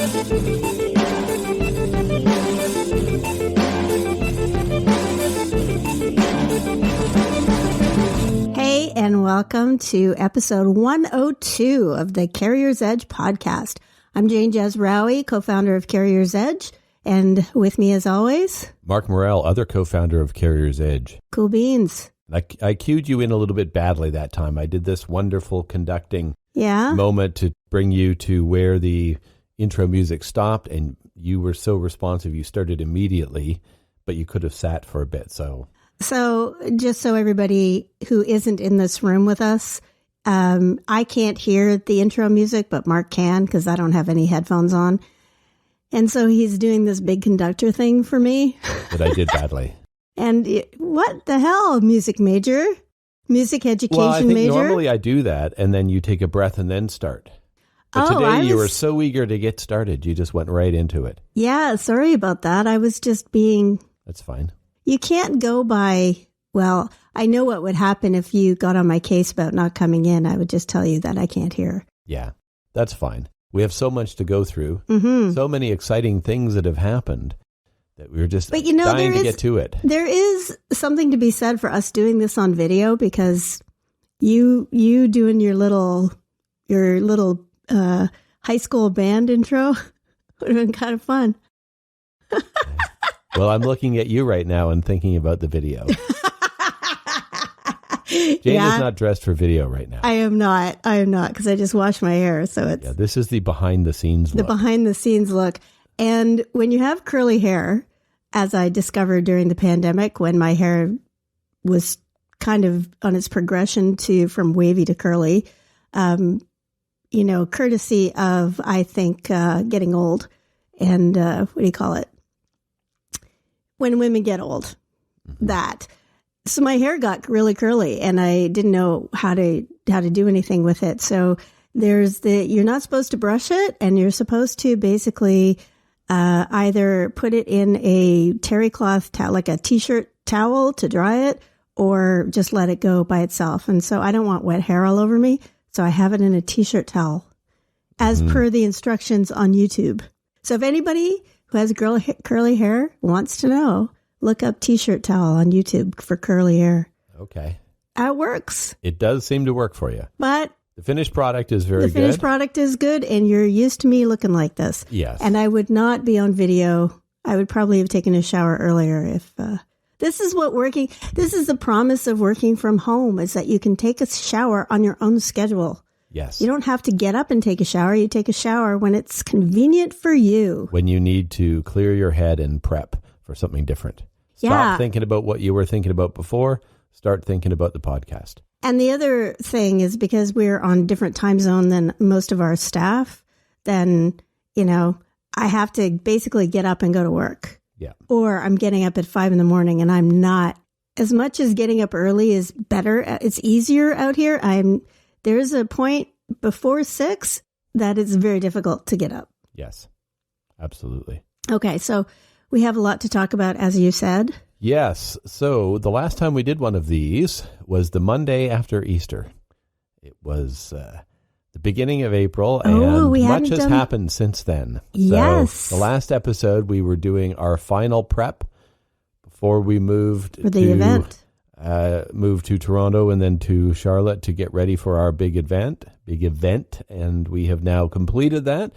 Hey, and welcome to episode 102 of the Carrier's Edge podcast. I'm Jane Jazraoui, co-founder of Carrier's Edge, and with me as always, Mark Morrell, other co-founder of Carrier's Edge. Cool beans. I cued you in a little bit badly that time. I did this wonderful conducting moment to bring you to where the intro music stopped, and you were so responsive. You started immediately, but you could have sat for a bit. So just so everybody who isn't in this room with us, I can't hear the intro music, but Mark can because I don't have any headphones on. And so he's doing this big conductor thing for me. That I did badly. And what the hell, music major? Music education well, I think major? Normally I do that, and then you take a breath and then start. But today you were so eager to get started, you just went right into it. Yeah, sorry about that. I was just being... That's fine. You can't go by... Well, I know what would happen if you got on my case about not coming in. I would just tell you that I can't hear. Yeah, that's fine. We have so much to go through. Mm-hmm. So many exciting things that have happened that we were just dying to get to it. There is something to be said for us doing this on video because you doing your little high school band intro would have been kind of fun. Well, I'm looking at you right now and thinking about the video. Jane is not dressed for video right now. I am not because I just washed my hair. So it's this is the behind the scenes look. The behind the scenes look. And when you have curly hair, as I discovered during the pandemic, when my hair was kind of on its progression from wavy to curly, courtesy of, I think, getting old and what do you call it? When women get old, that. So my hair got really curly and I didn't know how to do anything with it. So you're not supposed to brush it and you're supposed to basically either put it in a terry cloth towel, like a t-shirt towel to dry it, or just let it go by itself. And so I don't want wet hair all over me. So I have it in a t-shirt towel as per the instructions on YouTube. So if anybody who has curly hair wants to know, look up t-shirt towel on YouTube for curly hair. Okay. It works. It does seem to work for you. But the finished product is very good. The finished product is good, and you're used to me looking like this. Yes. And I would not be on video. I would probably have taken a shower earlier if... This is the promise of working from home, is that you can take a shower on your own schedule. Yes. You don't have to get up and take a shower. You take a shower when it's convenient for you. When you need to clear your head and prep for something different. Stop thinking about what you were thinking about before. Start thinking about the podcast. And the other thing is because we're on different time zone than most of our staff, then, I have to basically get up and go to work. Yeah. Or I'm getting up at 5 a.m. and I'm not, as much as getting up early is better. It's easier out here. There's a point before 6 that it's very difficult to get up. Yes, absolutely. Okay. So we have a lot to talk about, as you said. Yes. So the last time we did one of these was the Monday after Easter. It was the beginning of April, and much has happened since then. Yes. So the last episode, we were doing our final prep before we moved for the event. Moved to Toronto and then to Charlotte to get ready for our big event. And we have now completed that.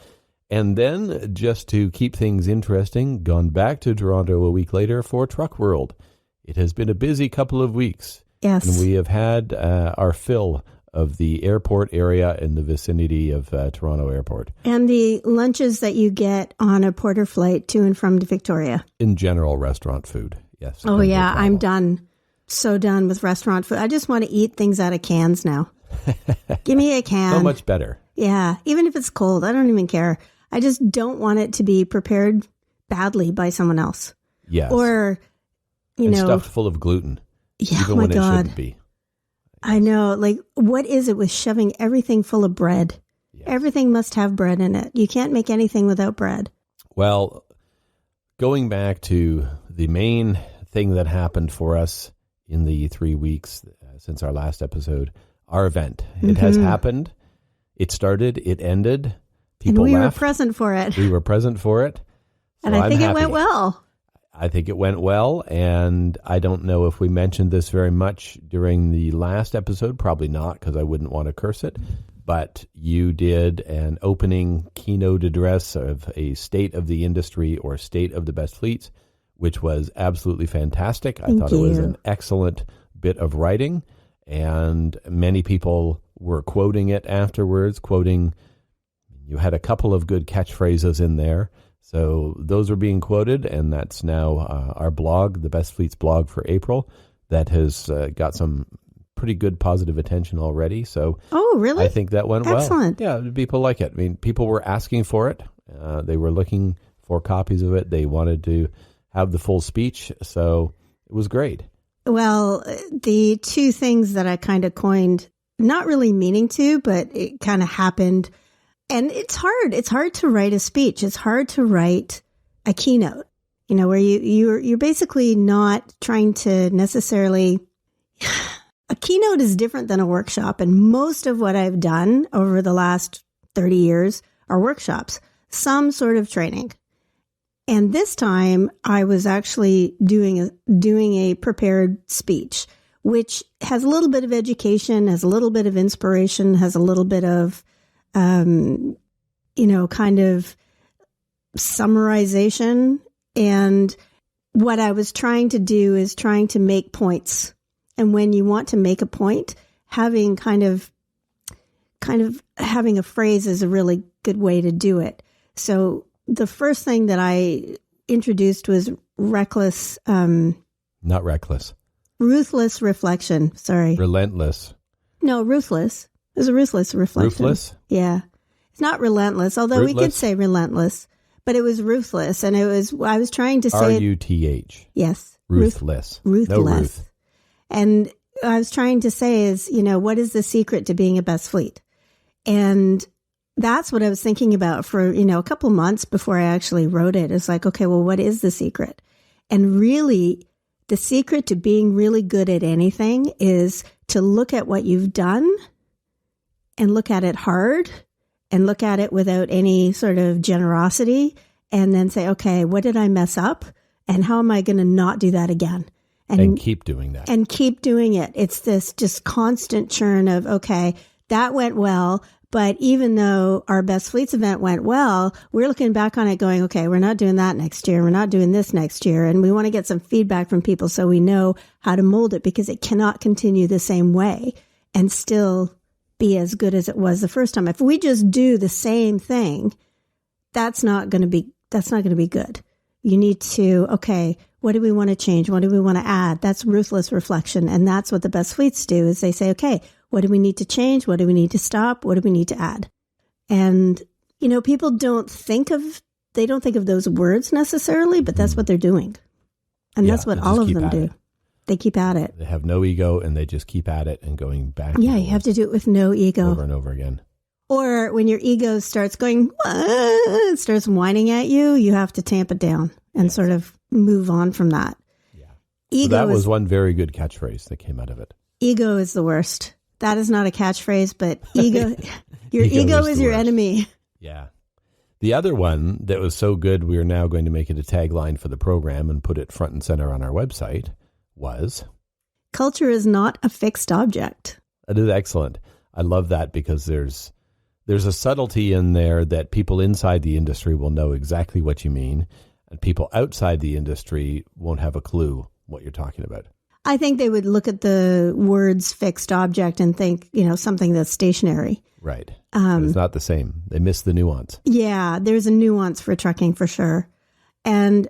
And then, just to keep things interesting, gone back to Toronto a week later for Truck World. It has been a busy couple of weeks. Yes. And we have had our fill of the airport area in the vicinity of Toronto Airport. And the lunches that you get on a Porter flight to and from Victoria. In general, restaurant food, yes. Oh, yeah, I'm done. So done with restaurant food. I just want to eat things out of cans now. Give me a can. So much better. Yeah, even if it's cold, I don't even care. I just don't want it to be prepared badly by someone else. Yes. Or, stuffed full of gluten. Yeah, even when it shouldn't be. I know. Like, what is it with shoving everything full of bread? Yes. Everything must have bread in it. You can't make anything without bread. Well, going back to the main thing that happened for us in the 3 weeks since our last episode, our event. It has happened. It started. It ended. People and we left. were present for it. We were present for it. So and I think I'm it went well. I think it went well, and I don't know if we mentioned this very much during the last episode. Probably not, because I wouldn't want to curse it. But you did an opening keynote address of a state of the industry or state of the best fleets, which was absolutely fantastic. I thought it was an excellent bit of writing, and many people were quoting it afterwards, you had a couple of good catchphrases in there. So those are being quoted, and that's now our blog, the Best Fleets blog for April, that has got some pretty good positive attention already. So really? I think that went Excellent. well. Yeah, people like it. I mean, people were asking for it. They were looking for copies of it. They wanted to have the full speech. So it was great. Well, the two things that I kind of coined, not really meaning to, but it kind of happened. And it's hard. It's hard to write a speech. It's hard to write a keynote, where you're basically not trying to necessarily. A keynote is different than a workshop. And most of what I've done over the last 30 years are workshops, some sort of training. And this time I was actually doing a prepared speech, which has a little bit of education, has a little bit of inspiration, has a little bit of kind of summarization. And what I was trying to do is trying to make points. And when you want to make a point, having kind of having a phrase is a really good way to do it. So the first thing that I introduced was reckless. Not reckless. Ruthless reflection. Sorry. Relentless. No, ruthless. It was a ruthless reflection. Ruthless? Yeah. It's not relentless, although we could say relentless, but it was ruthless. And I was trying to say R-U-T-H. Yes. Ruthless. Ruthless. No Ruth. And I was trying to say is, what is the secret to being a best fleet? And that's what I was thinking about for, a couple months before I actually wrote it. It's like, okay, well, what is the secret? And really, the secret to being really good at anything is to look at what you've done and look at it hard and look at it without any sort of generosity and then say, okay, what did I mess up? And how am I going to not do that again? And keep doing that. And keep doing it. It's this just constant churn of, okay, that went well. But even though our Best Fleets event went well, we're looking back on it going, okay, we're not doing that next year. We're not doing this next year. And we want to get some feedback from people so we know how to mold it, because it cannot continue the same way and still be as good as it was the first time. If we just do the same thing, that's not going to be good. You need to, okay, what do we want to change? What do we want to add? That's ruthless reflection. And that's what the Best Fleets do, is they say, okay, what do we need to change? What do we need to stop? What do we need to add? And, people don't think of those words necessarily, but that's what they're doing. And that's what all of them do. They keep at it. They have no ego, and they just keep at it and going back. Yeah, you have to do it with no ego. Over and over again. Or when your ego starts going, starts whining at you, you have to tamp it down and sort of move on from that. Yeah. Ego so that was one very good catchphrase that came out of it. Ego is the worst. That is not a catchphrase, but ego, your ego is your enemy. Yeah. The other one that was so good, we are now going to make it a tagline for the program and put it front and center on our website, was... Culture is not a fixed object. That is excellent. I love that, because there's a subtlety in there that people inside the industry will know exactly what you mean, and people outside the industry won't have a clue what you're talking about. I think they would look at the words fixed object and think, something that's stationary. Right. But it's not the same. They miss the nuance. Yeah, there's a nuance for trucking for sure. And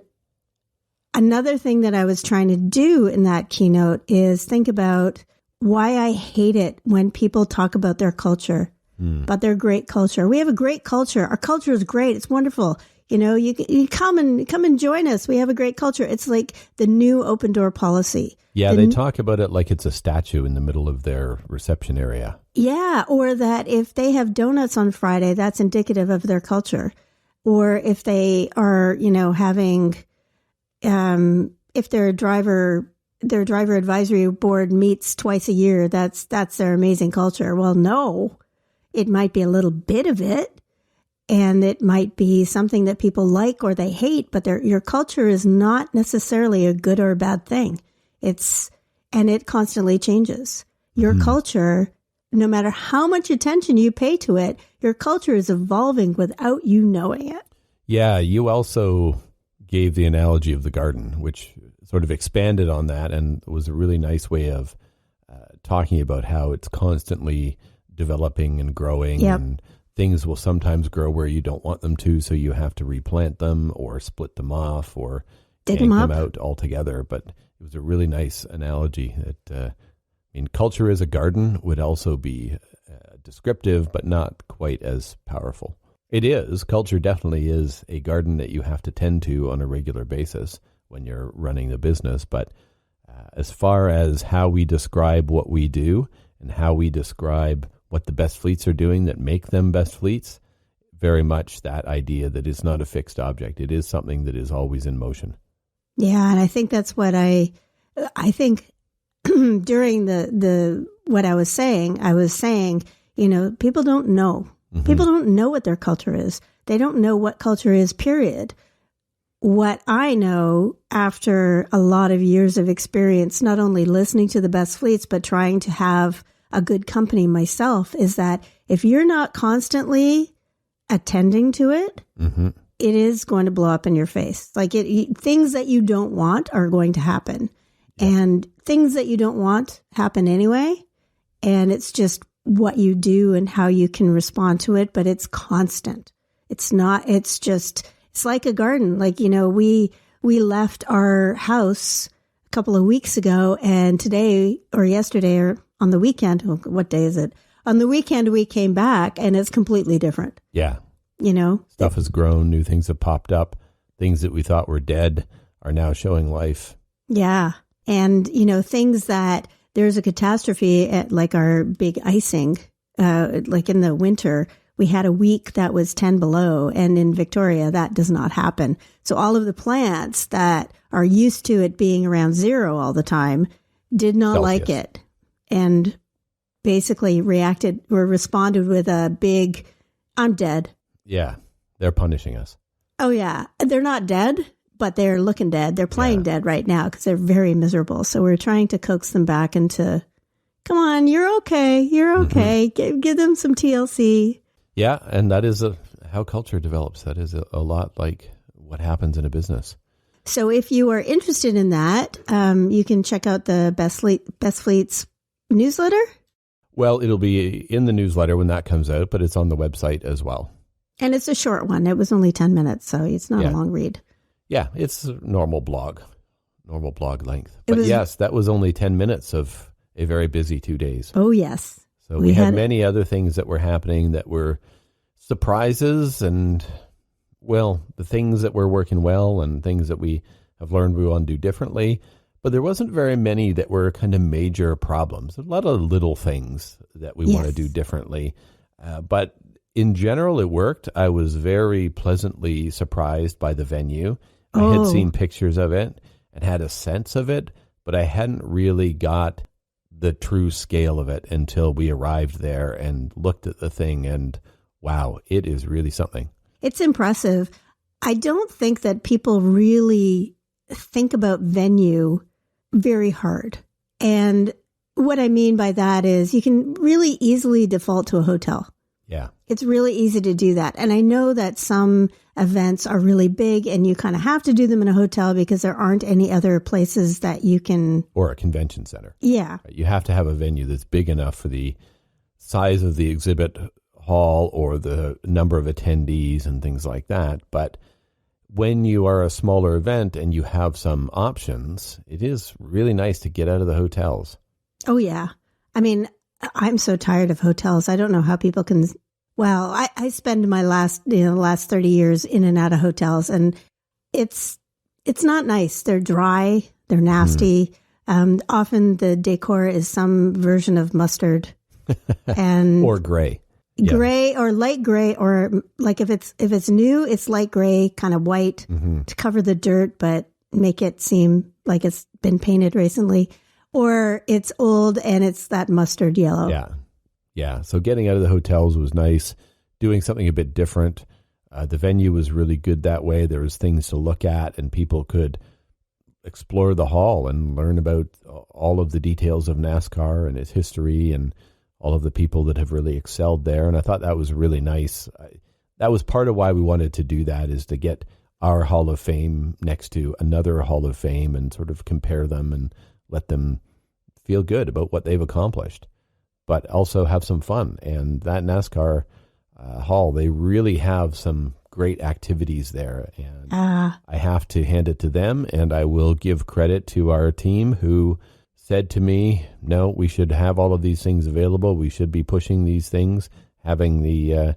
another thing that I was trying to do in that keynote is think about why I hate it when people talk about their culture, about their great culture. We have a great culture. Our culture is great. It's wonderful. You come and join us. We have a great culture. It's like the new open door policy. Yeah, they talk about it like it's a statue in the middle of their reception area. Yeah, or that if they have donuts on Friday, that's indicative of their culture. Or if they are, having, if their driver advisory board meets twice a year, that's their amazing culture. Well, no, it might be a little bit of it. And it might be something that people like or they hate, but your culture is not necessarily a good or a bad thing. And it constantly changes. Your culture, no matter how much attention you pay to it, your culture is evolving without you knowing it. Yeah, you also gave the analogy of the garden, which sort of expanded on that and was a really nice way of talking about how it's constantly developing and growing. Yep. And things will sometimes grow where you don't want them to, so you have to replant them or split them off or dig yank them them out altogether. But it was a really nice analogy that, culture as a garden would also be descriptive, but not quite as powerful. It is. Culture definitely is a garden that you have to tend to on a regular basis when you're running the business. But as far as how we describe what we do and how we describe what the best fleets are doing that make them best fleets, very much that idea that it's not a fixed object. It is something that is always in motion. Yeah, and I think that's what I think during what I was saying, people don't know. Mm-hmm. People don't know what their culture is. They don't know what culture is, period. What I know after a lot of years of experience, not only listening to the best fleets, but trying to have a good company myself, is that if you're not constantly attending to it, mm-hmm. it is going to blow up in your face. Like things that you don't want are going to happen. Yeah. And things that you don't want happen anyway. And it's just what you do and how you can respond to it. But it's constant. It's like a garden. Like, we left our house a couple of weeks ago, and today or yesterday or on the weekend, what day is it? On the weekend, we came back and it's completely different. Yeah. Stuff has grown. New things have popped up. Things that we thought were dead are now showing life. Yeah. And, things that there's a catastrophe at like our big icing, like in the winter, we had a week that was 10 below, and in Victoria, that does not happen. So all of the plants that are used to it being around 0 all the time did not Celsius. like it, and basically responded with a big, I'm dead. Yeah, they're punishing us. Oh, yeah. They're not dead, but they're looking dead. They're playing dead right now because they're very miserable. So we're trying to coax them back into, come on, you're okay. You're okay. Mm-hmm. Give them some TLC. Yeah, and that is how culture develops. That is a lot like what happens in a business. So if you are interested in that, you can check out the Best Fleets newsletter. Well, it'll be in the newsletter when that comes out, but it's on the website as well. And it's a short one. It was only 10 minutes, so it's not a long read. Yeah, it's a normal blog length. But yes, that was only 10 minutes of a very busy 2 days. Oh, yes. So we had many other things that were happening that were surprises and, well, the things that were working well and things that we have learned we want to do differently. But there wasn't very many that were kind of major problems. A lot of little things that we want to do differently. But in general, it worked. I was very pleasantly surprised by the venue. I had seen pictures of it and had a sense of it, but I hadn't really got the true scale of it until we arrived there and looked at the thing, and wow, it is really something. It's impressive. I don't think that people really think about venue very hard. And what I mean by that is you can really easily default to a hotel. Yeah. It's really easy to do that. And I know that some events are really big and you kind of have to do them in a hotel because there aren't any other places that you can. Or a convention center. Yeah. You have to have a venue that's big enough for the size of the exhibit hall or the number of attendees and things like that. But when you are a smaller event and you have some options, it is really nice to get out of the hotels. Oh, yeah. I mean, I'm so tired of hotels. I don't know how people can. Well, I spend my last 30 years in and out of hotels, and it's not nice. They're dry. They're nasty. Often the decor is some version of mustard and or gray. Gray or light gray, or like if it's new, it's light gray, kind of white to cover the dirt, but make it seem like it's been painted recently. Or it's old and it's that mustard yellow. Yeah. So getting out of the hotels was nice. Doing something a bit different. The venue was really good that way. There was things to look at, and people could explore the hall and learn about all of the details of NASCAR and its history and all of the people that have really excelled there. And I thought that was really nice. That was part of why we wanted to do that, is to get our Hall of Fame next to another Hall of Fame and sort of compare them and let them feel good about what they've accomplished, but also have some fun. And that NASCAR hall, they really have some great activities there. And I have to hand it to them, and I will give credit to our team who said to me, no, we should have all of these things available. We should be pushing these things, having the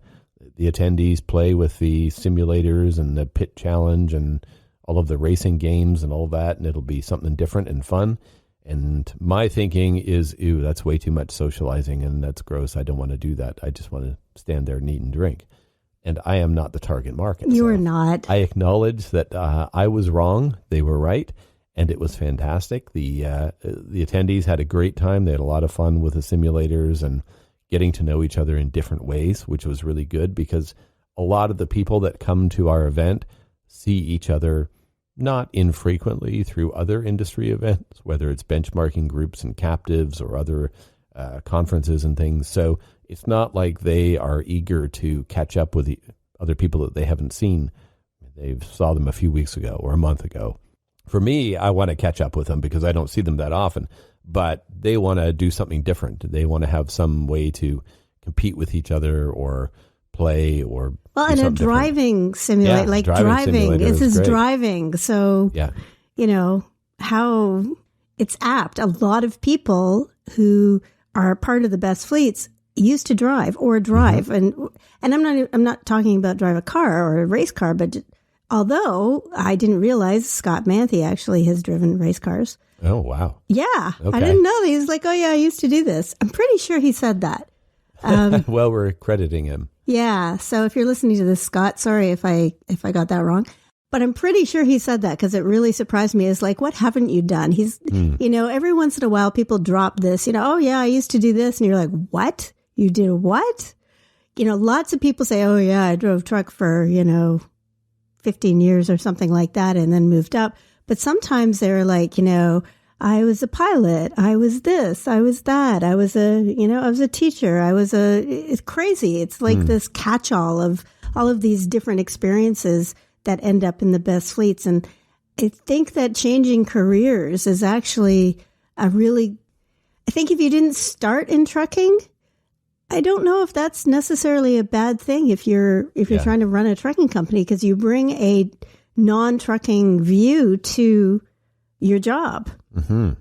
attendees play with the simulators and the pit challenge and all of the racing games and all that, and it'll be something different and fun. And my thinking is, ew, that's way too much socializing, and that's gross. I don't want to do that. I just want to stand there and eat and drink. And I am not the target market. You are not. I acknowledge that I was wrong. They were right, and it was fantastic. The attendees had a great time. They had a lot of fun with the simulators and getting to know each other in different ways, which was really good, because a lot of the people that come to our event see each other not infrequently through other industry events, whether it's benchmarking groups and captives or other conferences and things. So it's not like they are eager to catch up with the other people that they haven't seen. They saw them a few weeks ago or a month ago. For me, I want to catch up with them because I don't see them that often, but they want to do something different. They want to have some way to compete with each other or play or and a driving simulator, like driving. This is driving. So, you know, how it's apt. A lot of people who are part of the best fleets used to drive or drive. Mm-hmm. And I'm not talking about drive a car or a race car, but although I didn't realize Scott Manthe actually has driven race cars. Oh, wow. Yeah. Okay. I didn't know that. He's like, oh yeah, I used to do this. I'm pretty sure he said that. Well, we're crediting him. Yeah. So if you're listening to this, Scott, sorry if I got that wrong, but I'm pretty sure he said that because it really surprised me. It's like, what haven't you done? You know, every once in a while people drop this, you know, oh yeah, I used to do this. And you're like, what? You did what? You know, lots of people say, oh yeah, I drove truck for, 15 years or something like that and then moved up. But sometimes they're like, I was a pilot. I was this. I was that. I was a teacher. It's crazy. It's like this catch-all of all of these different experiences that end up in the best fleets. And I think that changing careers is actually I think if you didn't start in trucking, I don't know if that's necessarily a bad thing if you're trying to run a trucking company, because you bring a non-trucking view to your job. Mm-hmm.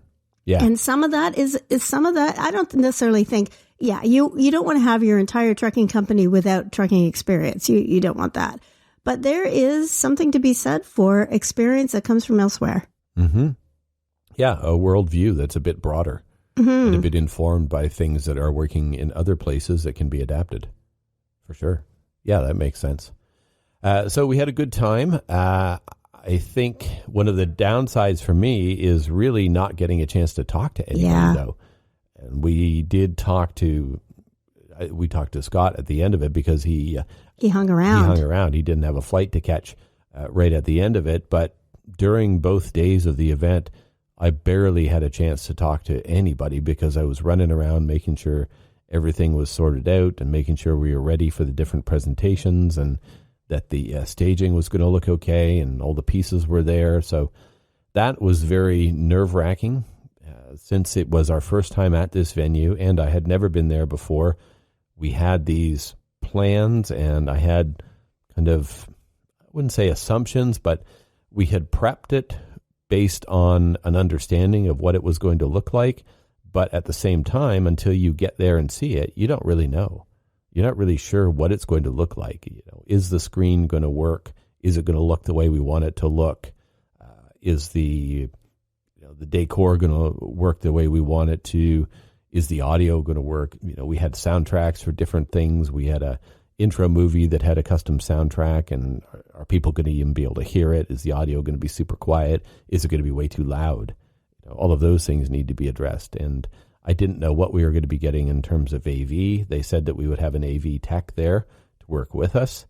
Yeah. And some of that is some of that. I don't necessarily think, you don't want to have your entire trucking company without trucking experience. You don't want that. But there is something to be said for experience that comes from elsewhere. Mm-hmm. Yeah. A worldview that's a bit broader. Mm-hmm. And a bit informed by things that are working in other places that can be adapted. For sure. Yeah, that makes sense. So we had a good time. I think one of the downsides for me is really not getting a chance to talk to anybody, though. And we talked to Scott at the end of it because he hung around. He didn't have a flight to catch right at the end of it. But during both days of the event, I barely had a chance to talk to anybody because I was running around making sure everything was sorted out and making sure we were ready for the different presentations and that the staging was going to look okay and all the pieces were there. So that was very nerve-wracking since it was our first time at this venue and I had never been there before. We had these plans and I had kind of, I wouldn't say assumptions, but we had prepped it based on an understanding of what it was going to look like. But at the same time, until you get there and see it, you don't really know. You're not really sure what it's going to look like. Is the screen going to work? Is it going to look the way we want it to look? Is the decor going to work the way we want it to? Is the audio going to work? We had soundtracks for different things. We had a intro movie that had a custom soundtrack, and are people going to even be able to hear it? Is the audio going to be super quiet? Is it going to be way too loud? All of those things need to be addressed. And I didn't know what we were going to be getting in terms of AV. They said that we would have an AV tech there to work with us.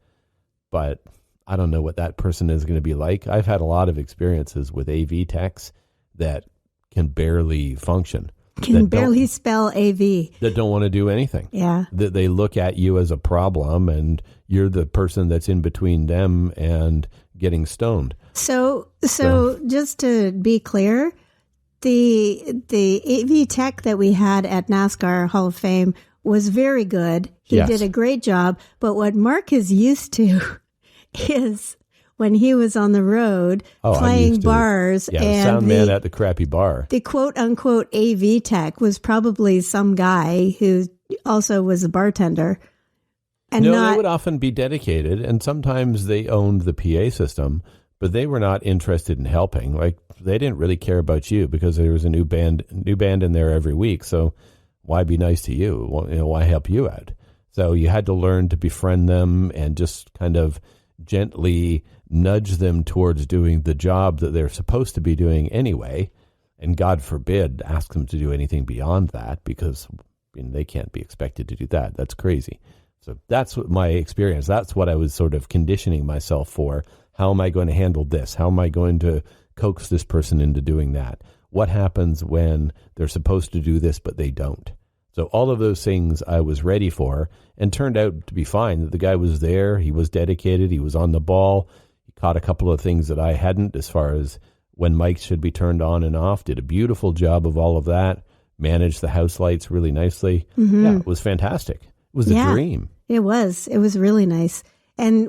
but I don't know what that person is going to be like. I've had a lot of experiences with AV techs that can barely function. Can barely spell AV. That don't want to do anything. Yeah. That they look at you as a problem, and you're the person that's in between them and getting stoned. So just to be clear, the AV tech that we had at NASCAR Hall of Fame was very good. He did a great job. But what Mark is used to is when he was on the road playing bars. And sound man at the crappy bar. The quote unquote AV tech was probably some guy who also was a bartender. And they would often be dedicated, and sometimes they owned the PA system, but they were not interested in helping. Like, they didn't really care about you because there was a new band in there every week. So why be nice to you? Why help you out? So you had to learn to befriend them and just kind of gently nudge them towards doing the job that they're supposed to be doing anyway. And God forbid, ask them to do anything beyond that, because they can't be expected to do that. That's crazy. So that's what my experience, that's what I was sort of conditioning myself for. How am I going to handle this? How am I going to coax this person into doing that? What happens when they're supposed to do this, but they don't? So all of those things I was ready for, and turned out to be fine. The guy was there. He was dedicated. He was on the ball. He caught a couple of things that I hadn't, as far as when mics should be turned on and off. Did a beautiful job of all of that. Managed the house lights really nicely. Mm-hmm. Yeah, it was fantastic. It was a dream. It was. It was really nice. And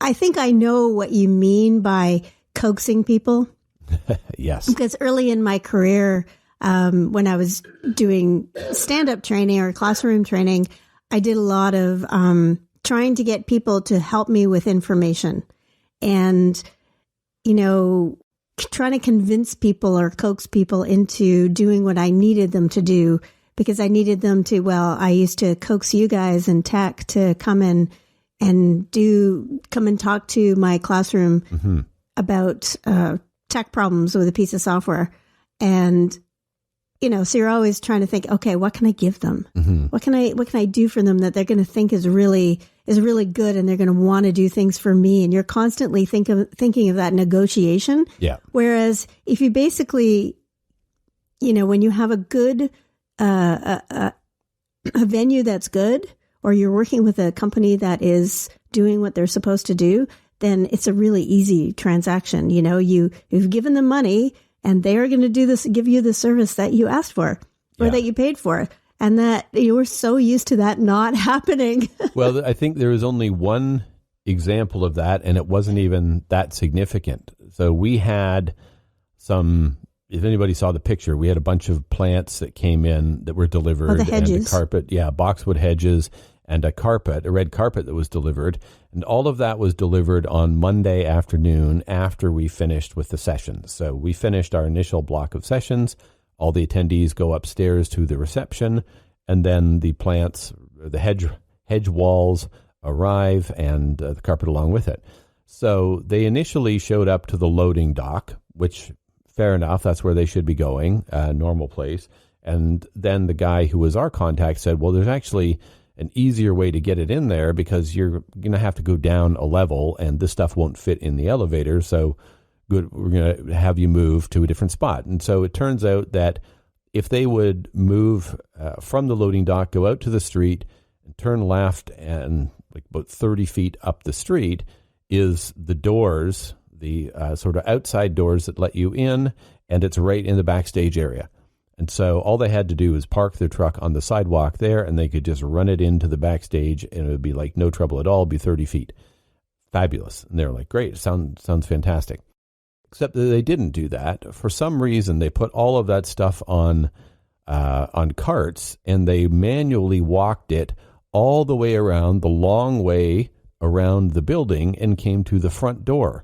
I think I know what you mean by coaxing people. Yes. Because early in my career, when I was doing stand-up training or classroom training, I did a lot of trying to get people to help me with information. And, trying to convince people or coax people into doing what I needed them to do. Because I needed them to, I used to coax you guys in tech to come in and come and talk to my classroom about tech problems with a piece of software. And, so you're always trying to think, okay, what can I give them? Mm-hmm. What can I do for them that they're going to think is really good, and they're going to want to do things for me? And you're constantly thinking of that negotiation. Yeah. Whereas if you basically, when you have a good, a venue that's good, or you're working with a company that is doing what they're supposed to do, then it's a really easy transaction. You've given them money, and they're going to give you the service that you asked for or that you paid for. And that you were so used to that not happening. Well, I think there was only one example of that, and it wasn't even that significant. So we had if anybody saw the picture, we had a bunch of plants that came in that were delivered. Oh, the hedges. And a carpet, boxwood hedges, and a red carpet that was delivered. And all of that was delivered on Monday afternoon after we finished with the sessions. So we finished our initial block of sessions. All the attendees go upstairs to the reception, and then the plants, the hedge walls arrive, and the carpet along with it. So they initially showed up to the loading dock, which, fair enough, that's where they should be going, normal place. And then the guy who was our contact said, well, there's actually an easier way to get it in there, because you're going to have to go down a level, and this stuff won't fit in the elevator. So good, we're going to have you move to a different spot. And so it turns out that if they would move from the loading dock, go out to the street, and turn left, and like about 30 feet up the street is the doors, the sort of outside doors that let you in, and it's right in the backstage area. And so all they had to do was park their truck on the sidewalk there, and they could just run it into the backstage, and it would be like no trouble at all. It'd be 30 feet. Fabulous. And they're like, great, sounds fantastic. Except that they didn't do that. For some reason, they put all of that stuff on carts, and they manually walked it all the way around, the long way around the building, and came to the front door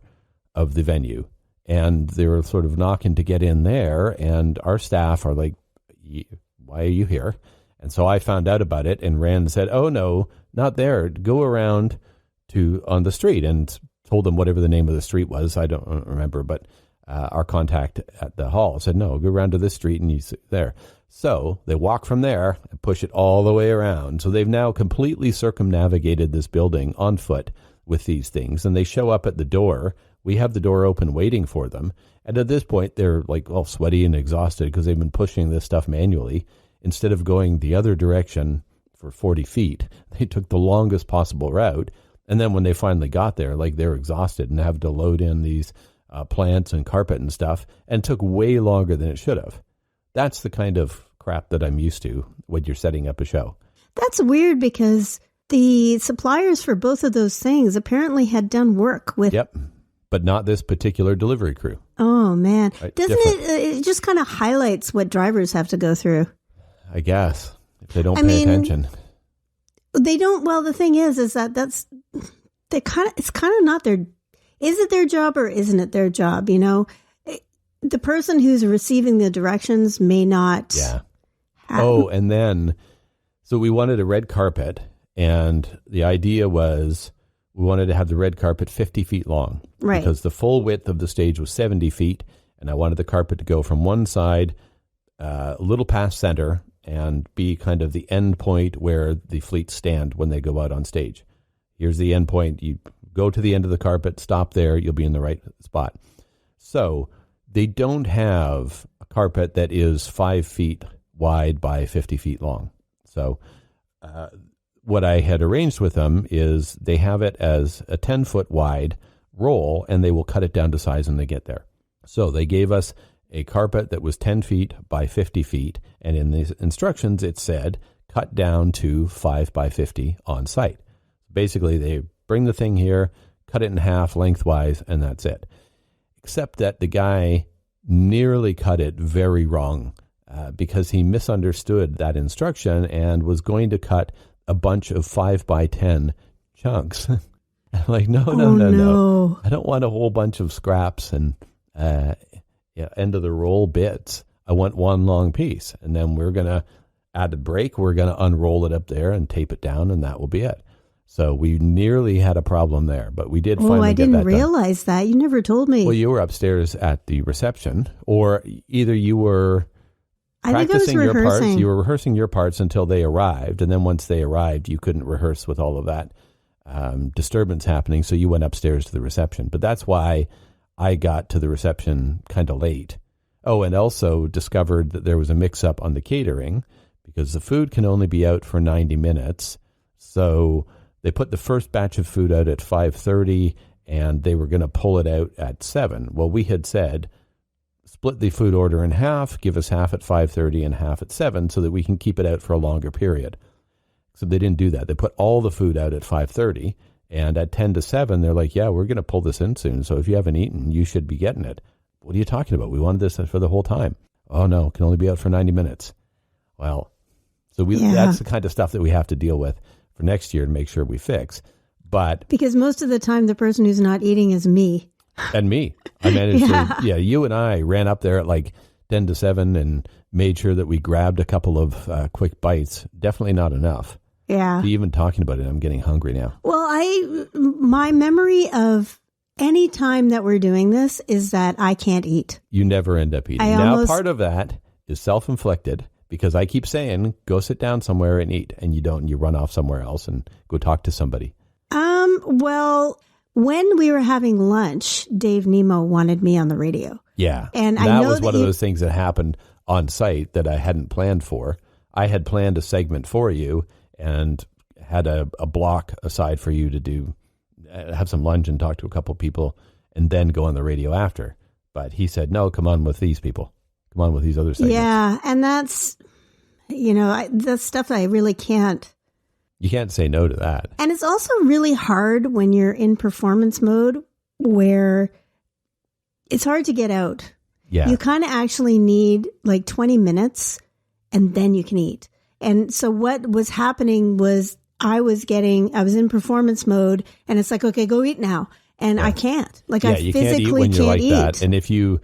of the venue. And they were sort of knocking to get in there, and our staff are like, why are you here? And so I found out about it and ran and said, oh, no, not there. Go around on the street, and told them whatever the name of the street was. I don't remember, but our contact at the hall said, no, go around to this street, and you sit there. So they walk from there and push it all the way around. So they've now completely circumnavigated this building on foot with these things, and they show up at the door. We have the door open waiting for them. And at this point, they're like all sweaty and exhausted because they've been pushing this stuff manually. Instead of going the other direction for 40 feet, they took the longest possible route. And then when they finally got there, like they're exhausted and have to load in these plants and carpet and stuff, and took way longer than it should have. That's the kind of crap that I'm used to when you're setting up a show. That's weird because the suppliers for both of those things apparently had done work with... Yep, but not this particular delivery crew. Oh, man. Right, doesn't it just kind of highlights what drivers have to go through? I guess, if they don't pay attention. They don't. Well, the thing is that it's kind of not their... Is it their job or isn't it their job? You know, the person who's receiving the directions may not. Yeah. And then, so we wanted a red carpet, and the idea was we wanted to have the red carpet 50 feet long. Right. Because the full width of the stage was 70 feet, and I wanted the carpet to go from one side a little past center and be kind of the end point where the fleets stand when they go out on stage. Here's the end point. You go to the end of the carpet, stop there, you'll be in the right spot. So they don't have a carpet that is 5 feet wide by 50 feet long. So what I had arranged with them is they have it as a 10-foot wide roll, and they will cut it down to size when they get there. So they gave us a carpet that was 10 feet by 50 feet, and in the instructions it said cut down to 5 by 50 on site. Basically, they bring the thing here, cut it in half lengthwise, and that's it. Except that the guy nearly cut it very wrong because he misunderstood that instruction and was going to cut a bunch of 5 by 10 chunks. I'm like, no. I don't want a whole bunch of scraps and end of the roll bits. I want one long piece. And then we're going to add a break. We're going to unroll it up there and tape it down, and that will be it. So we nearly had a problem there, but we did finally get that done. Oh, I didn't realize that. You never told me. Well, you were upstairs at the reception, or either you were practicing your parts. You were rehearsing your parts until they arrived, and then once they arrived, you couldn't rehearse with all of that disturbance happening, so you went upstairs to the reception. But that's why I got to the reception kind of late. Oh, and also discovered that there was a mix-up on the catering because the food can only be out for 90 minutes. So they put the first batch of food out at 5:30, and they were going to pull it out at 7. Well, we had said, split the food order in half, give us half at 5:30 and half at 7 so that we can keep it out for a longer period. So they didn't do that. They put all the food out at 5:30, and at 10 to 7, they're like, yeah, we're going to pull this in soon. So if you haven't eaten, you should be getting it. What are you talking about? We wanted this for the whole time. Oh, no, it can only be out for 90 minutes. Well, so that's the kind of stuff that we have to deal with for next year to make sure we fix. But because most of the time the person who's not eating is me. And me. I managed to, you and I ran up there at like 10 to 7 and made sure that we grabbed a couple of quick bites. Definitely not enough. Yeah. Even talking about it, I'm getting hungry now. Well, my memory of any time that we're doing this is that I can't eat. You never end up eating. Now, part of that is self-inflicted because I keep saying, go sit down somewhere and eat, and you don't, and you run off somewhere else and go talk to somebody. Well, when we were having lunch, Dave Nemo wanted me on the radio. Yeah. And that was one of those things that happened on site that I hadn't planned for. I had planned a segment for you and had a block aside for you to do, have some lunch and talk to a couple of people and then go on the radio after. But he said, no, come on with these people. Come on with these other segments. Yeah. And that's, that's stuff that I really can't. You can't say no to that. And it's also really hard when you're in performance mode where it's hard to get out. Yeah. You kind of actually need like 20 minutes and then you can eat. And so what was happening was I was in performance mode and it's like, okay, go eat now. And I can't. Like I physically can't eat when you're like eat. That. And if you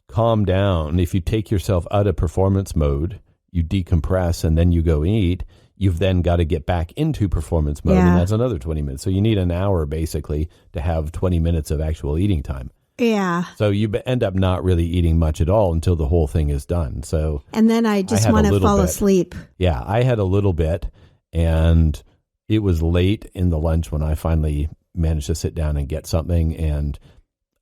calm down, if you take yourself out of performance mode, you decompress and then you go eat, you've then got to get back into performance mode, and that's another 20 minutes. So you need an hour, basically, to have 20 minutes of actual eating time. Yeah. So you end up not really eating much at all until the whole thing is done. So and then I just want to fall asleep. Yeah, I had a little bit, and it was late in the lunch when I finally managed to sit down and get something, and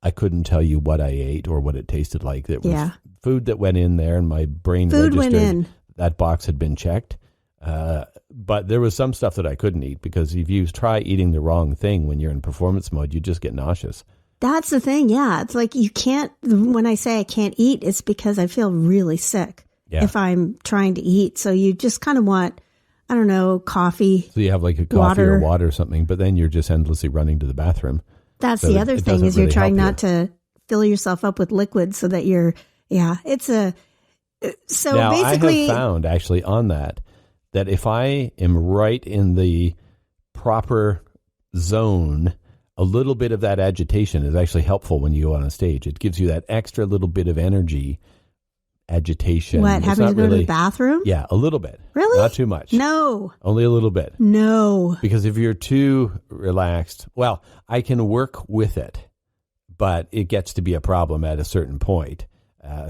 I couldn't tell you what I ate or what it tasted like. It was food that went in there, and my brain registered that box had been checked. But there was some stuff that I couldn't eat, because if you try eating the wrong thing when you're in performance mode, you just get nauseous. That's the thing. Yeah. It's like you can't, when I say I can't eat, it's because I feel really sick if I'm trying to eat. So you just kind of want, I don't know, coffee. So you have like a coffee or water or something, but then you're just endlessly running to the bathroom. That's the other thing, is you're trying not to fill yourself up with liquid so that you're, so now, basically. I have found actually on that if I am right in the proper zone, a little bit of that agitation is actually helpful when you go on a stage. It gives you that extra little bit of energy. Agitation. What, having to go to the bathroom? Yeah, a little bit. Really? Not too much. No. Only a little bit. No. Because if you're too relaxed, well, I can work with it, but it gets to be a problem at a certain point.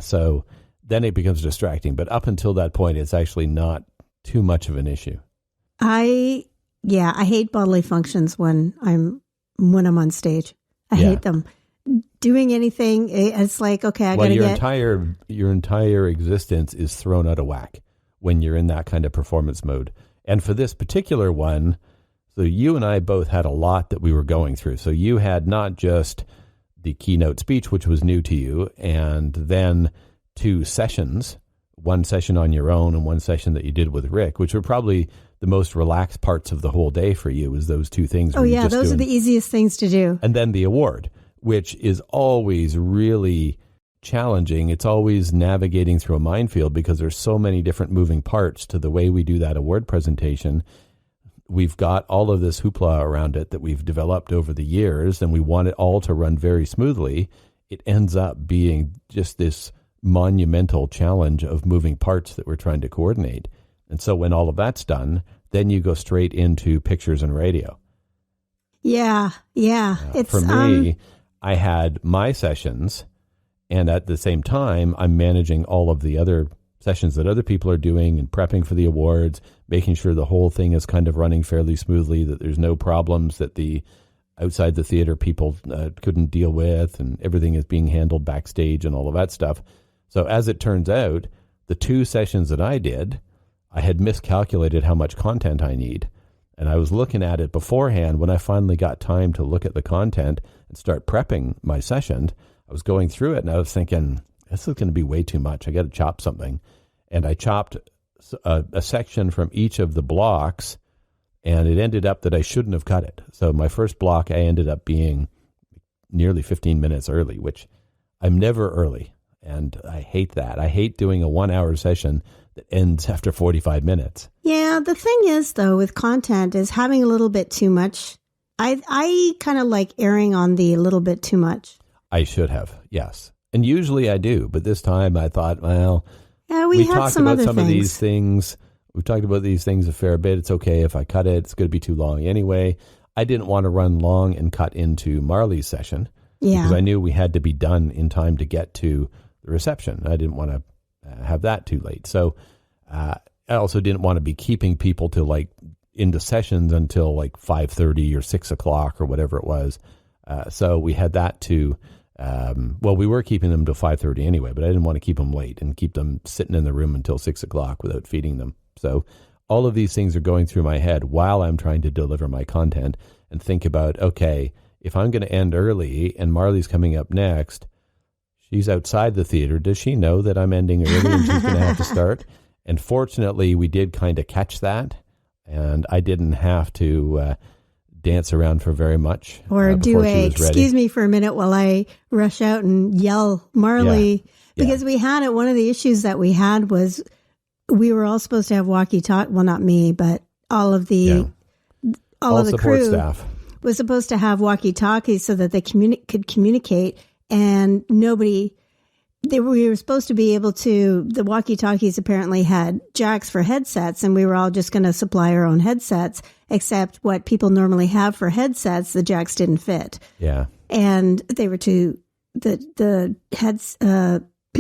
So then it becomes distracting. But up until that point, it's actually not too much of an issue. I hate bodily functions when I'm on stage. I hate them. Doing anything, it's like, okay, I gotta your entire existence is thrown out of whack when you're in that kind of performance mode. And for this particular one, so you and I both had a lot that we were going through. So you had not just the keynote speech, which was new to you, and then 2 sessions, one session on your own and one session that you did with Rick, which were probably the most relaxed parts of the whole day for you, was those 2 things. Oh yeah, those are the easiest things to do. And then the award, which is always really challenging. It's always navigating through a minefield, because there's so many different moving parts to the way we do that award presentation. We've got all of this hoopla around it that we've developed over the years, and we want it all to run very smoothly. It ends up being just this monumental challenge of moving parts that we're trying to coordinate. And so when all of that's done, then you go straight into pictures and radio. Yeah. It's for me, I had my sessions, and at the same time, I'm managing all of the other sessions that other people are doing and prepping for the awards, making sure the whole thing is kind of running fairly smoothly, that there's no problems that the outside the theater people couldn't deal with, and everything is being handled backstage and all of that stuff. So as it turns out, the 2 sessions that I did, I had miscalculated how much content I need. And I was looking at it beforehand. When I finally got time to look at the content and start prepping my session, I was going through it and I was thinking, this is going to be way too much. I got to chop something. And I chopped a section from each of the blocks, and it ended up that I shouldn't have cut it. So my first block, I ended up being nearly 15 minutes early, which I'm never early. And I hate that. I hate doing a 1-hour session that ends after 45 minutes. Yeah, the thing is, though, with content is having a little bit too much. I kind of like erring on the little bit too much. I should have, yes. And usually I do. But this time I thought, well, we talked about some of these things. We've talked about these things a fair bit. It's okay if I cut it. It's going to be too long anyway. I didn't want to run long and cut into Marley's session. Because I knew we had to be done in time to get to the reception. I didn't want to have that too late. So I also didn't want to be keeping people to like into sessions until like 5:30 or 6 o'clock or whatever it was. So we had that to, we were keeping them till 5:30 anyway, but I didn't want to keep them late and keep them sitting in the room until 6 o'clock without feeding them. So all of these things are going through my head while I'm trying to deliver my content and think about, okay, if I'm going to end early and Marley's coming up next, she's outside the theater. Does she know that I'm ending early and she's going to have to start? And fortunately, we did kind of catch that, and I didn't have to dance around for very much. Or do excuse me for a minute while I rush out and yell Marley. Yeah. Because we had it. One of the issues that we had was we were all supposed to have walkie-talkie. Well, not me, but all of the crew staff was supposed to have walkie-talkies so that they could communicate. And we were supposed to be able to, the walkie-talkies apparently had jacks for headsets, and we were all just going to supply our own headsets, except what people normally have for headsets, the jacks didn't fit. Yeah. And they were the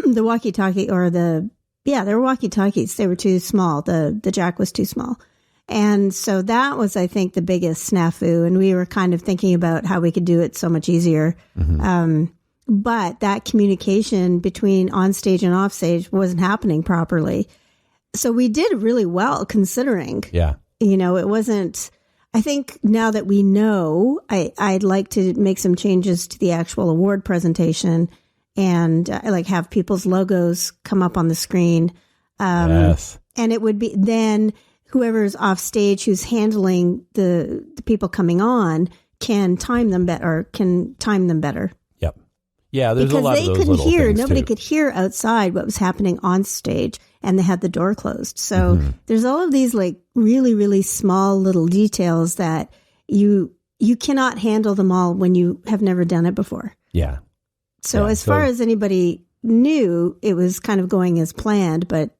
walkie-talkie, or they were walkie-talkies. They were too small. The jack was too small. And so that was, I think, the biggest snafu. And we were kind of thinking about how we could do it so much easier. But that communication between on stage and off stage wasn't happening properly. So we did really well considering. Yeah. It wasn't, I think now that we know, I'd like to make some changes to the actual award presentation and have people's logos come up on the screen. Yes. And it would be then whoever's off stage who's handling the people coming on can time them better. Yep. Yeah, there's because a lot of those little things nobody too. could hear outside what was happening on stage, and they had the door closed. So there's all of these really, really small little details that you cannot handle them all when you have never done it before. Yeah. So as far as anybody knew, it was kind of going as planned, but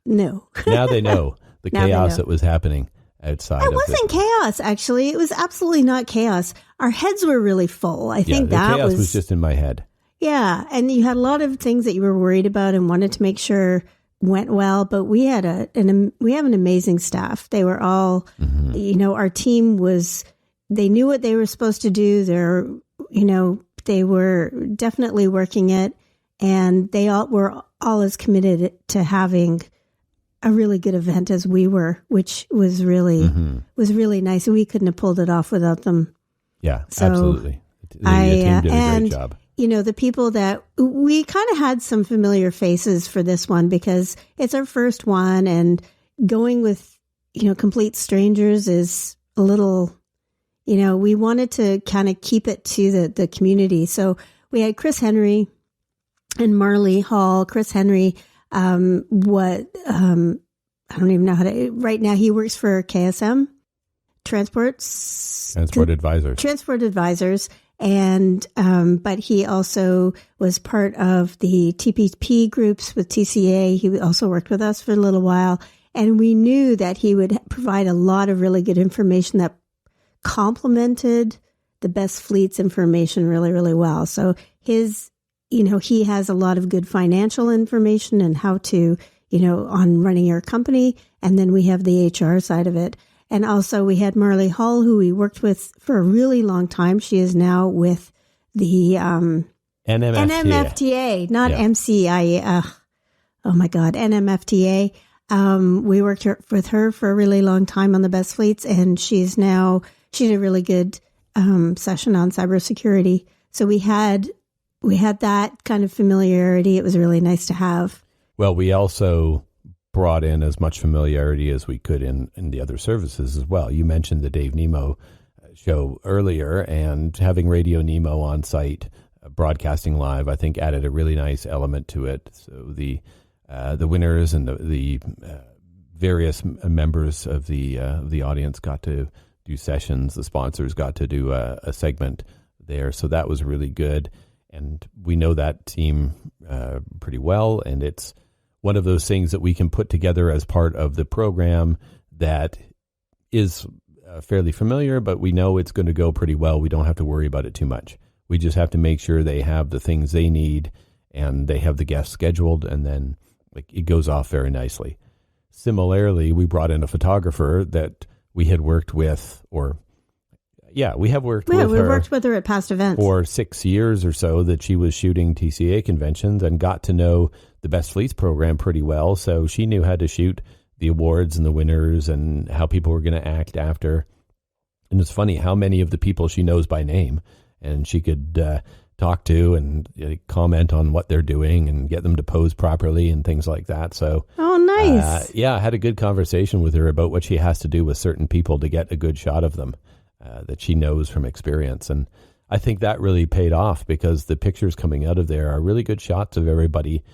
no. Now they know the chaos that was happening outside. It wasn't chaos, actually. It was absolutely not chaos. Our heads were really full. I think the chaos was just in my head. Yeah. And you had a lot of things that you were worried about and wanted to make sure went well. But we had we have an amazing staff. They were all, our team they knew what they were supposed to do. They were definitely working it. And they all were all as committed to having a really good event as we were, which was really nice. We couldn't have pulled it off without them. Yeah, so absolutely. The team did a great job. The people that we kind of had some familiar faces for this one because it's our first one, and going with, complete strangers is a little, we wanted to kind of keep it to the community. So we had Chris Henry and Marley Hall. Chris Henry, I don't even know how to, right now he works for KSM, Transport Advisors. And, but he also was part of the TPP groups with TCA. He also worked with us for a little while, and we knew that he would provide a lot of really good information that complemented the best fleets information really, really well. So he has a lot of good financial information and how to, on running your company. And then we have the HR side of it. And also we had Marley Hall, who we worked with for a really long time. She is now with the NMFTA, not MCIA. Oh my God, NMFTA. We worked with her for a really long time on the best fleets, and she did a really good session on cybersecurity. So we had that kind of familiarity. It was really nice to have. Well, we also brought in as much familiarity as we could in the other services as well. You mentioned the Dave Nemo show earlier, and having Radio Nemo on site, broadcasting live, I think added a really nice element to it. So the winners and the various members of the audience got to do sessions. The sponsors got to do a segment there. So that was really good. And we know that team pretty well, and it's one of those things that we can put together as part of the program that is fairly familiar, but we know it's going to go pretty well. We don't have to worry about it too much. We just have to make sure they have the things they need and they have the guests scheduled, and then it goes off very nicely. Similarly, we brought in a photographer that we had worked with, we worked with her at past events for 6 years or so, that she was shooting TCA conventions and got to know the Best Fleets program pretty well. So she knew how to shoot the awards and the winners and how people were going to act after. And it's funny how many of the people she knows by name, and she could talk to and comment on what they're doing and get them to pose properly and things like that. So, oh, nice. I had a good conversation with her about what she has to do with certain people to get a good shot of them. That she knows from experience. And I think that really paid off, because the pictures coming out of there are really good shots of everybody.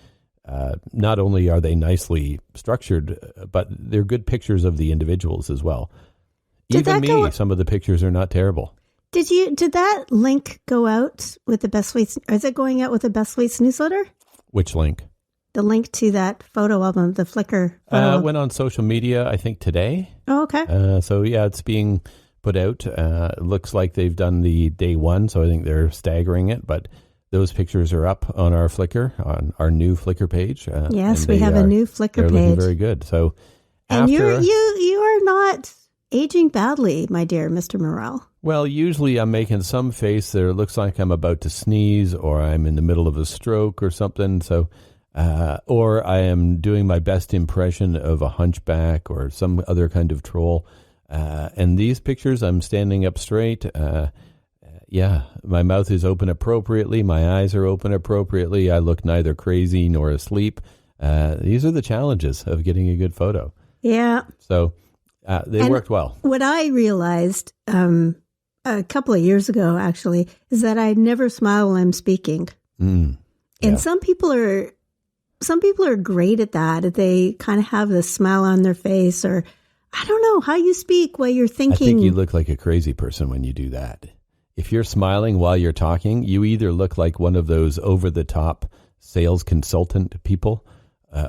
Not only are they nicely structured, but they're good pictures of the individuals as well. Some of the pictures are not terrible. Did that link go out with the Best Fleets? Is it going out with the Best Fleets newsletter? Which link? The link to that photo album, the Flickr photo. Went on social media, I think, today. Oh, okay. It's being put out. It looks like they've done the day one, so I think they're staggering it, but those pictures are up on our Flickr, on our new Flickr page. Yes, we have a new Flickr page. Looking very good. So, and you are you're not aging badly, my dear Mr. Morrell. Well, usually I'm making some face that looks like I'm about to sneeze or I'm in the middle of a stroke or something. So, or I am doing my best impression of a hunchback or some other kind of troll. And these pictures, I'm standing up straight. Yeah, my mouth is open appropriately. My eyes are open appropriately. I look neither crazy nor asleep. These are the challenges of getting a good photo. Yeah. So they worked well. What I realized a couple of years ago, actually, is that I never smile while I'm speaking. And some people are great at that. They kind of have this smile on their face, or I don't know how you speak while you're thinking. I think you look like a crazy person when you do that. If you're smiling while you're talking, you either look like one of those over-the-top sales consultant people,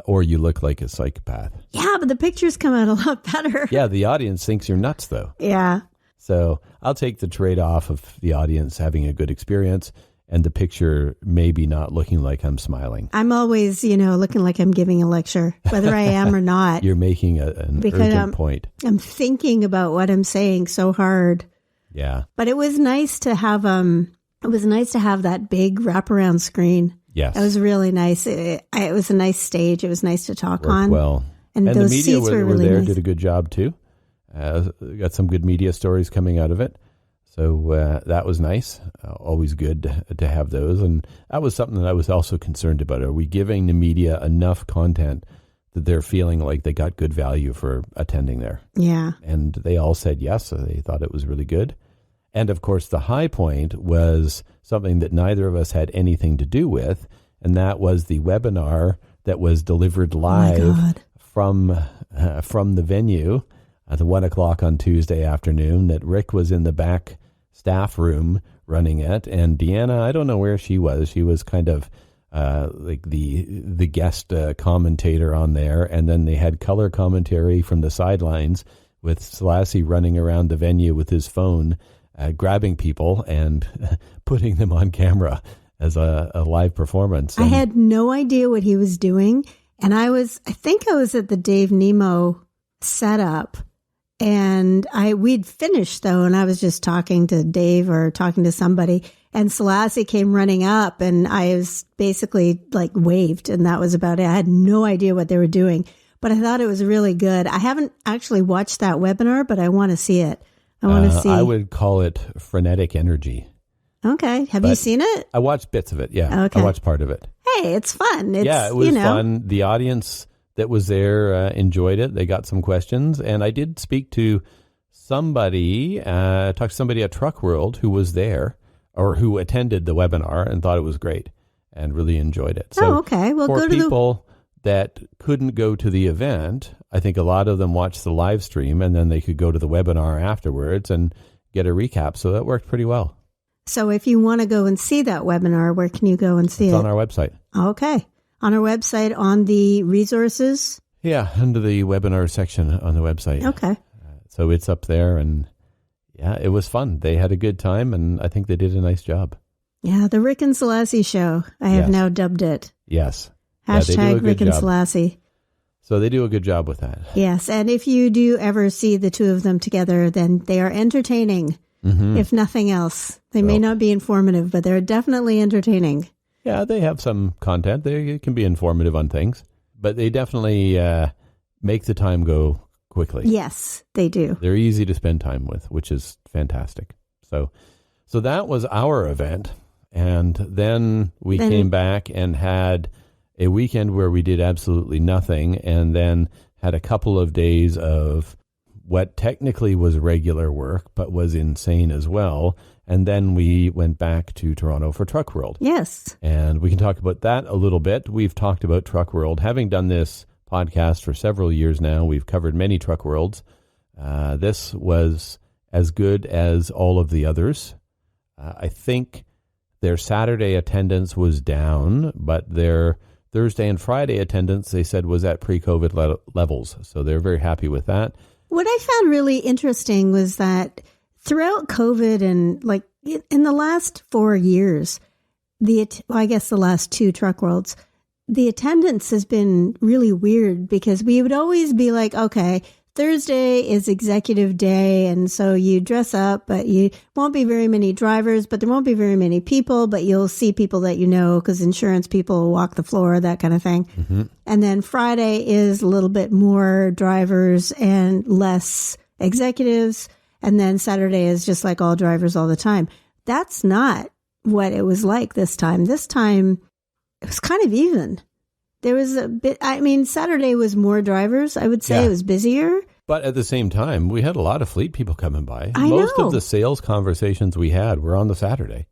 or you look like a psychopath. Yeah, but the pictures come out a lot better. Yeah, the audience thinks you're nuts, though. Yeah. So I'll take the trade-off of the audience having a good experience and the picture maybe not looking like I'm smiling. I'm always, looking like I'm giving a lecture, whether I am or not. You're making an urgent point. I'm thinking about what I'm saying so hard. Yeah. But it was nice to have that big wraparound screen. Yes. It was really nice. It was a nice stage. It was nice to talk on. Well. And those the media seats were really there nice. Did a good job too. Got some good media stories coming out of it. So that was nice. Always good to have those. And that was something that I was also concerned about. Are we giving the media enough content that they're feeling like they got good value for attending there? Yeah. And they all said yes. So they thought it was really good. And of course, the high point was something that neither of us had anything to do with. And that was the webinar that was delivered live from the venue at 1:00 on Tuesday afternoon, that Rick was in the back staff room running it. And Deanna, I don't know where she was. She was kind of like the guest commentator on there. And then they had color commentary from the sidelines with Selassie running around the venue with his phone, grabbing people and putting them on camera as a live performance. I had no idea what he was doing. And I think I was at the Dave Nemo setup. And we'd finished though, and I was just talking to Dave or talking to somebody, and Selassie came running up, and I was basically like waved, and that was about it. I had no idea what they were doing, but I thought it was really good. I haven't actually watched that webinar, but I want to see it. I want to see. I would call it frenetic energy. Okay. Have you seen it? I watched bits of it. Yeah. Okay. I watched part of it. Hey, it's fun. It was fun. The audience that was there enjoyed it. They got some questions, and I did speak to somebody, talked to somebody at Truck World who was there or who attended the webinar and thought it was great and really enjoyed it. So okay. Well, for people that couldn't go to the event, I think a lot of them watched the live stream, and then they could go to the webinar afterwards and get a recap. So that worked pretty well. So if you want to go and see that webinar, where can you go and see it? It's on our website. Okay. On our website, on the resources? Yeah, under the webinar section on the website. Okay. So it's up there, and yeah, it was fun. They had a good time, and I think they did a nice job. Yeah, the Rick and Selassie show. I have now dubbed it. Yes. Hashtag Rick and Selassie. So they do a good job with that. Yes, and if you do ever see the two of them together, then they are entertaining, if nothing else. They may not be informative, but they're definitely entertaining. Yeah, they have some content. They can be informative on things, but they definitely make the time go quickly. Yes, they do. They're easy to spend time with, which is fantastic. So that was our event. And then we came back and had a weekend where we did absolutely nothing, and then had a couple of days of what technically was regular work, but was insane as well. And then we went back to Toronto for Truck World. Yes. And we can talk about that a little bit. We've talked about Truck World. Having done this podcast for several years now, we've covered many Truck Worlds. This was as good as all of the others. I think their Saturday attendance was down, but their Thursday and Friday attendance, they said, was at pre-COVID levels. So they're very happy with that. What I found really interesting was that throughout COVID and like in the last 4 years, I guess the last two Truck Worlds, the attendance has been really weird, because we would always be like, okay, Thursday is executive day, and so you dress up, but you won't be very many drivers, but there won't be very many people, but you'll see people that you know because insurance people will walk the floor, that kind of thing. Mm-hmm. And then Friday is a little bit more drivers and less executives, and then Saturday is just like all drivers all the time. That's not what it was like this time. This time, it was kind of even. There was a bit, Saturday was more drivers. I would say It was busier. But at the same time, we had a lot of fleet people coming by. Most of the sales conversations we had were on the Saturday.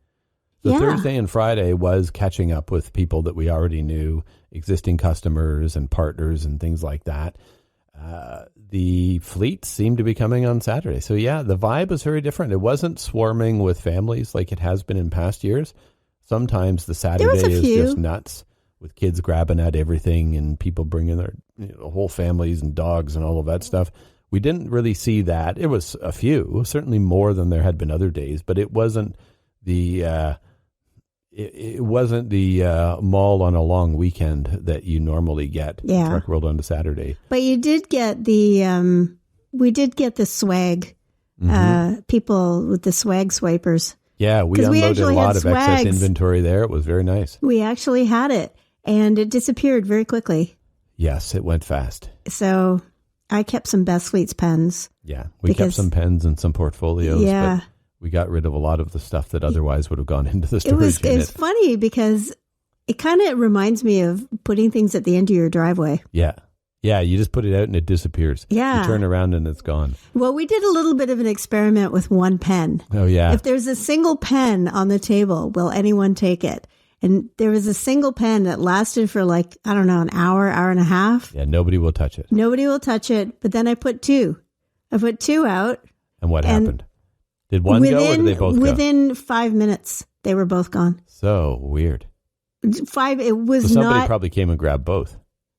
The Thursday and Friday was catching up with people that we already knew, existing customers and partners and things like that. The fleet seemed to be coming on Saturday. So the vibe was very different. It wasn't swarming with families like it has been in past years. Sometimes the Saturday is just nuts, with kids grabbing at everything and people bringing their whole families and dogs and all of that stuff. We didn't really see that. It was a few, certainly more than there had been other days, but it wasn't the mall on a long weekend that you normally get. Yeah. Truck World on a Saturday. But you did get we did get the swag, people with the swag swipers. Yeah, we unloaded a lot of excess inventory there. It was very nice. We actually had it. And it disappeared very quickly. Yes, it went fast. So I kept some Best Fleets pens. Yeah, we kept some pens and some portfolios. Yeah. But we got rid of a lot of the stuff that otherwise would have gone into the storage unit. It's funny because it kind of reminds me of putting things at the end of your driveway. Yeah. Yeah, you just put it out and it disappears. Yeah. You turn around and it's gone. Well, we did a little bit of an experiment with one pen. Oh, yeah. If there's a single pen on the table, will anyone take it? And there was a single pen that lasted for an hour and a half. Yeah, nobody will touch it. Nobody will touch it. But then I put two. I put two out. And what happened? Did one go or did they both go? Within 5 minutes, they were both gone. So weird. It was so somebody probably came and grabbed both.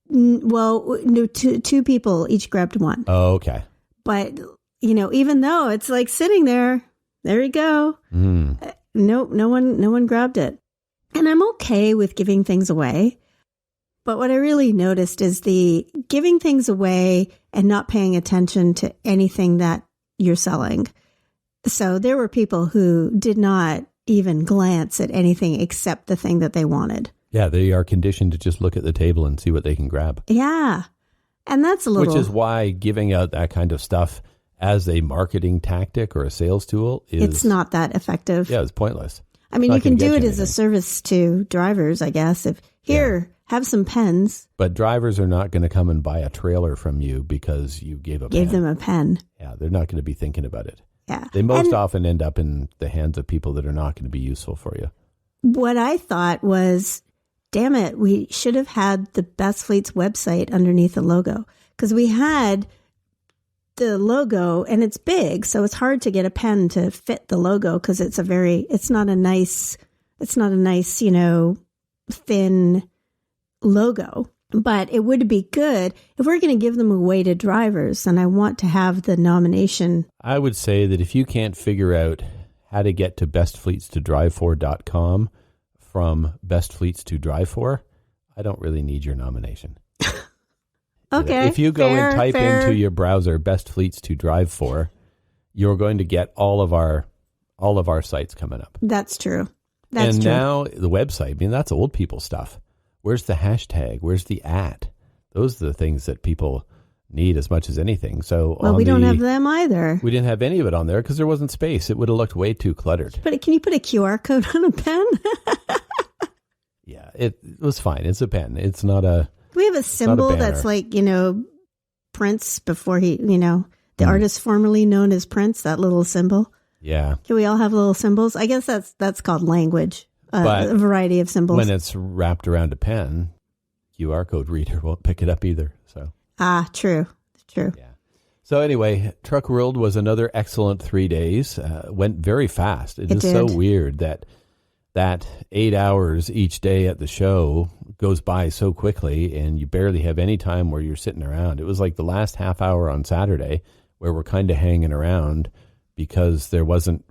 Well, no, two people each grabbed one. Oh, okay. But, even though it's like sitting there you go. No one grabbed it. And I'm okay with giving things away. But what I really noticed is the giving things away and not paying attention to anything that you're selling. So there were people who did not even glance at anything except the thing that they wanted. Yeah, they are conditioned to just look at the table and see what they can grab. Yeah. And that's a little... Which is why giving out that kind of stuff as a marketing tactic or a sales tool is... It's not that effective. Yeah, it's pointless. I mean, you can do it as a service to drivers, I guess. Have some pens. But drivers are not going to come and buy a trailer from you because you gave them a pen. Yeah, they're not going to be thinking about it. Yeah. They most often end up in the hands of people that are not going to be useful for you. What I thought was, damn it, we should have had the Best Fleets website underneath the logo. Because we had the logo and it's big, so it's hard to get a pen to fit the logo because it's not a nice, thin logo. But it would be good if we're going to give them away to drivers, and I want to have the nomination. I would say that if you can't figure out how to get to bestfleetstodrivefor.com from Best Fleets to Drive For, I don't really need your nomination. Okay. If you go and type into your browser Best Fleets to Drive For, you're going to get all of our sites coming up. That's true. Now the website, that's old people stuff. Where's the hashtag? Where's the @ Those are the things that people need as much as anything. So we don't have them either. We didn't have any of it on there because there wasn't space. It would have looked way too cluttered. But can you put a QR code on a pen? Yeah, it was fine. It's a pen. It's not a... We have a symbol that's like, Prince before he, the artist formerly known as Prince, that little symbol. Yeah. Can we all have little symbols? I guess that's called language, a variety of symbols. When it's wrapped around a pen, QR code reader won't pick it up either. So. True. Yeah. So anyway, Truck World was another excellent 3 days. Went very fast. It is so weird that 8 hours each day at the show goes by so quickly and you barely have any time where you're sitting around. It was like the last half hour on Saturday where we're kind of hanging around because there wasn't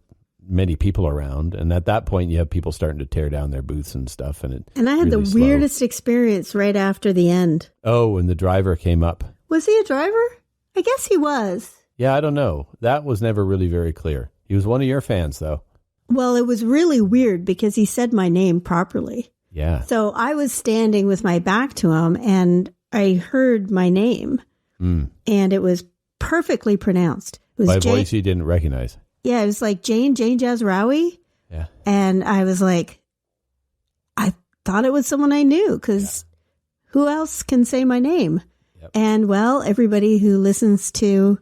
many people around. And at that point you have people starting to tear down their booths and stuff. And I had the weirdest experience right after the end. Oh, and the driver came up. Was he a driver? I guess he was. Yeah, I don't know. That was never really very clear. He was one of your fans, though. Well, it was really weird because he said my name properly. Yeah. So I was standing with my back to him, and I heard my name, and it was perfectly pronounced. It was by voice you didn't recognize. Yeah, it was like Jane Jazraoui. Yeah. And I was like, I thought it was someone I knew because who else can say my name? Yep. And well, everybody who listens to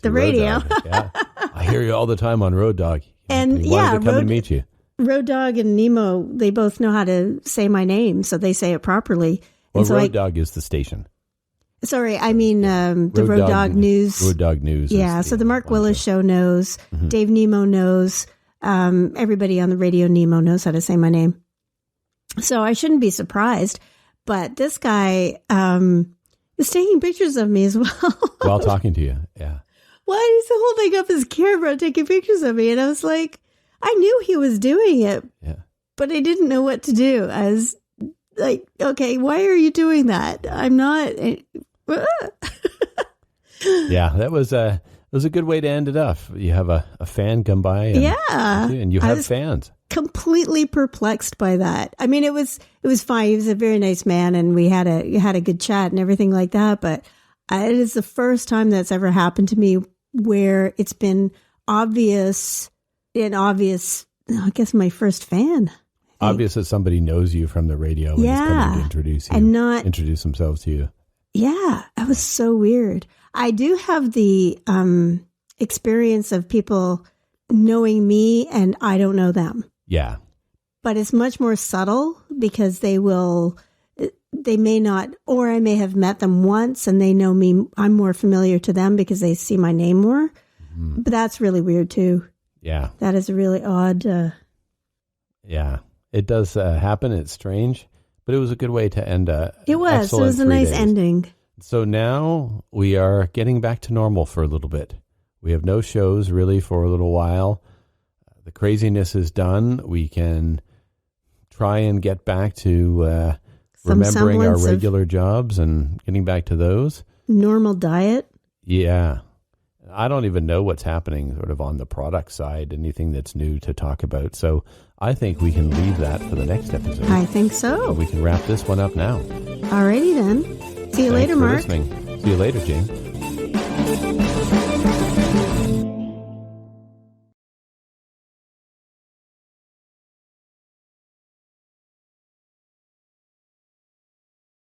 the radio. Yeah. I hear you all the time on Road Dog. And he wanted to come and meet you. Road Dog and Nemo, they both know how to say my name, so they say it properly. Well, Road Dog is the station. Sorry, I mean the Road Dog News. Road Dog News. Yeah, so the Mark Willis show knows. Mm-hmm. Dave Nemo knows. Everybody on the radio Nemo knows how to say my name. So I shouldn't be surprised. But this guy is taking pictures of me as well. While talking to you, yeah. Why is he holding up his camera taking pictures of me? And I was like, I knew he was doing it, but I didn't know what to do. I was like, okay, why are you doing that? I'm not. Yeah, that was a good way to end it off. You have a fan come by, and you have fans. Completely perplexed by that. I mean, it was fine. He was a very nice man, and we had a good chat and everything like that. But it is the first time that's ever happened to me where it's been obvious. I guess my first fan. Obvious that somebody knows you from the radio and is coming to introduce you, and not introduce themselves to you. Yeah, that was so weird. I do have the experience of people knowing me and I don't know them. Yeah. But it's much more subtle because they may not, or I may have met them once and they know me. I'm more familiar to them because they see my name more. Mm-hmm. But that's really weird too. Yeah. That is a really odd. Yeah. It does happen. It's strange, but it was a good way to end It was a nice ending. So now we are getting back to normal for a little bit. We have no shows really for a little while. The craziness is done. We can try and get back to remembering our regular jobs and getting back to those. Normal diet. Yeah. I don't even know what's happening sort of on the product side, anything that's new to talk about. So I think we can leave that for the next episode. I think so. We can wrap this one up now. Alrighty then. See you later, Mark. Thanks for listening. See you later, Jane.